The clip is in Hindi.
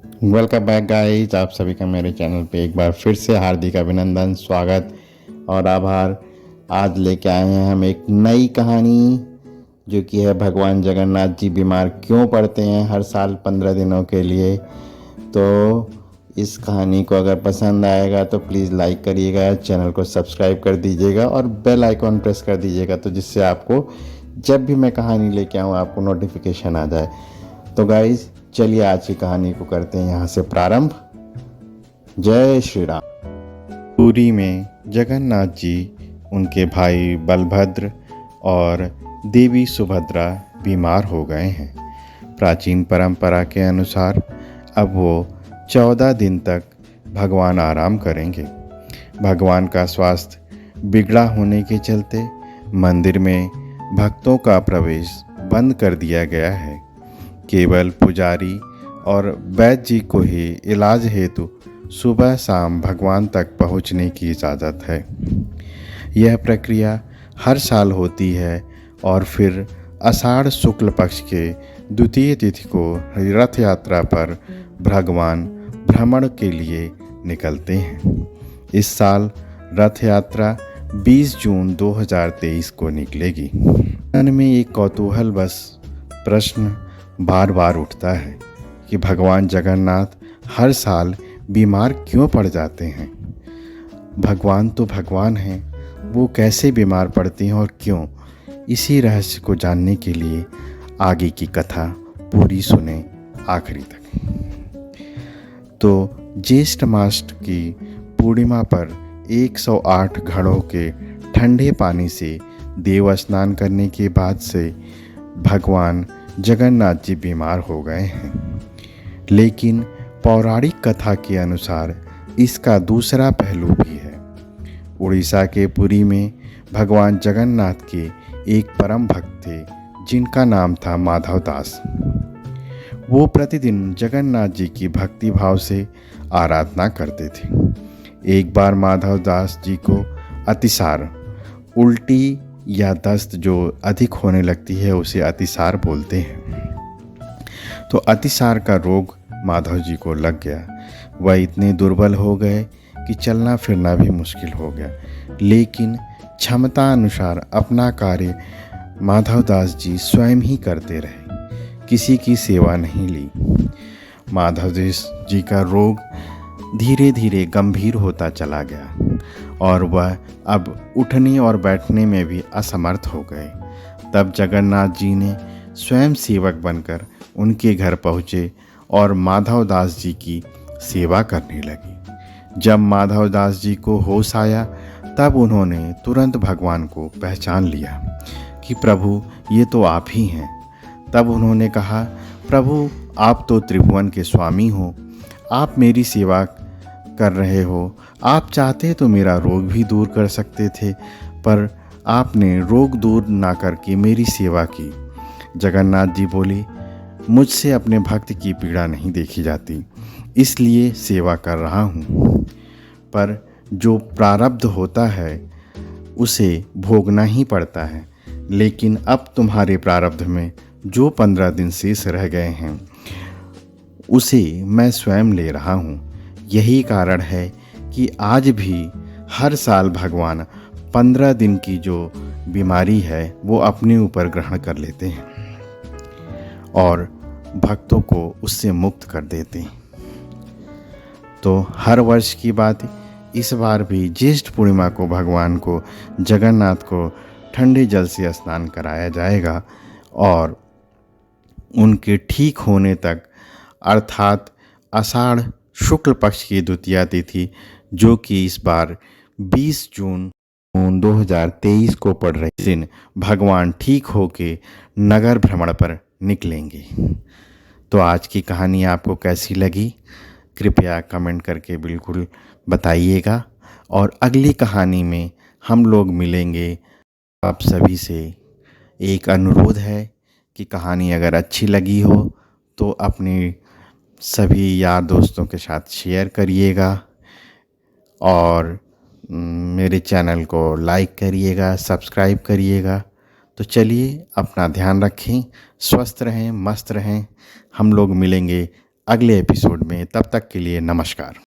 वेलकम बैक गाइस, आप सभी का मेरे चैनल पे एक बार फिर से हार्दिक अभिनंदन, स्वागत और आभार। आज लेके आए हैं हम एक नई कहानी जो कि है भगवान जगन्नाथ जी बीमार क्यों पड़ते हैं हर साल 15 दिनों के लिए। तो इस कहानी को अगर पसंद आएगा तो प्लीज़ लाइक करिएगा, चैनल को सब्सक्राइब कर दीजिएगा और बेल आइकॉन प्रेस कर दीजिएगा, तो जिससे आपको जब भी मैं कहानी लेके आऊँ आपको नोटिफिकेशन आ जाए। तो गाइज चलिए आज की कहानी को करते हैं यहाँ से प्रारंभ। जय श्री राम। पुरी में जगन्नाथ जी, उनके भाई बलभद्र और देवी सुभद्रा बीमार हो गए हैं। प्राचीन परंपरा के अनुसार अब वो 14 दिन तक भगवान आराम करेंगे। भगवान का स्वास्थ्य बिगड़ा होने के चलते मंदिर में भक्तों का प्रवेश बंद कर दिया गया है। केवल पुजारी और वैद्य जी को ही इलाज हेतु सुबह शाम भगवान तक पहुंचने की इजाज़त है। यह प्रक्रिया हर साल होती है और फिर आषाढ़ शुक्ल पक्ष के द्वितीय तिथि को रथ यात्रा पर भगवान भ्रमण के लिए निकलते हैं। इस साल रथ यात्रा 20 जून 2023 को निकलेगी। मन में एक कौतूहल बस प्रश्न बार बार उठता है कि भगवान जगन्नाथ हर साल बीमार क्यों पड़ जाते हैं। भगवान तो भगवान हैं, वो कैसे बीमार पड़ते हैं और क्यों। इसी रहस्य को जानने के लिए आगे की कथा पूरी सुने आखिरी तक। तो ज्येष्ठ मास की पूर्णिमा पर 108 घड़ों के ठंडे पानी से देव स्नान करने के बाद से भगवान जगन्नाथ जी बीमार हो गए हैं। लेकिन पौराणिक कथा के अनुसार इसका दूसरा पहलू भी है। उड़ीसा के पुरी में भगवान जगन्नाथ के एक परम भक्त थे जिनका नाम था माधव दास। वो प्रतिदिन जगन्नाथ जी की भक्ति भाव से आराधना करते थे। एक बार माधव दास जी को अतिसार, उल्टी या दस्त जो अधिक होने लगती है उसे अतिसार बोलते हैं। तो अतिसार का रोग माधव जी को लग गया। वह इतने दुर्बल हो गए कि चलना फिरना भी मुश्किल हो गया। लेकिन क्षमता अनुसार अपना कार्य माधव दास जी स्वयं ही करते रहे, किसी की सेवा नहीं ली। माधव दास जी का रोग धीरे धीरे गंभीर होता चला गया और वह अब उठने और बैठने में भी असमर्थ हो गए। तब जगन्नाथ जी ने स्वयं सेवक बनकर उनके घर पहुँचे और माधव दास जी की सेवा करने लगे। जब माधव दास जी को होश आया तब उन्होंने तुरंत भगवान को पहचान लिया कि प्रभु ये तो आप ही हैं। तब उन्होंने कहा, प्रभु आप तो त्रिभुवन के स्वामी हो, आप मेरी सेवा कर रहे हो। आप चाहते तो मेरा रोग भी दूर कर सकते थे, पर आपने रोग दूर ना करके मेरी सेवा की। जगन्नाथ जी बोले, मुझसे अपने भक्त की पीड़ा नहीं देखी जाती, इसलिए सेवा कर रहा हूँ। पर जो प्रारब्ध होता है उसे भोगना ही पड़ता है। लेकिन अब तुम्हारे प्रारब्ध में जो 15 दिन शेष रह गए हैं उसे मैं स्वयं ले रहा हूँ। यही कारण है कि आज भी हर साल भगवान 15 दिन की जो बीमारी है वो अपने ऊपर ग्रहण कर लेते हैं और भक्तों को उससे मुक्त कर देते हैं। तो हर वर्ष की बात इस बार भी ज्येष्ठ पूर्णिमा को भगवान को जगन्नाथ को ठंडे जल से स्नान कराया जाएगा और उनके ठीक होने तक अर्थात आषाढ़ शुक्ल पक्ष की द्वितीया तिथि, जो कि इस बार 20 जून 2023 को पड़ रही दिन भगवान ठीक होके नगर भ्रमण पर निकलेंगे। तो आज की कहानी आपको कैसी लगी कृपया कमेंट करके बिल्कुल बताइएगा और अगली कहानी में हम लोग मिलेंगे। आप सभी से एक अनुरोध है कि कहानी अगर अच्छी लगी हो तो अपने सभी यार दोस्तों के साथ शेयर करिएगा और मेरे चैनल को लाइक करिएगा, सब्सक्राइब करिएगा। तो चलिए अपना ध्यान रखें, स्वस्थ रहें, मस्त रहें। हम लोग मिलेंगे अगले एपिसोड में। तब तक के लिए नमस्कार।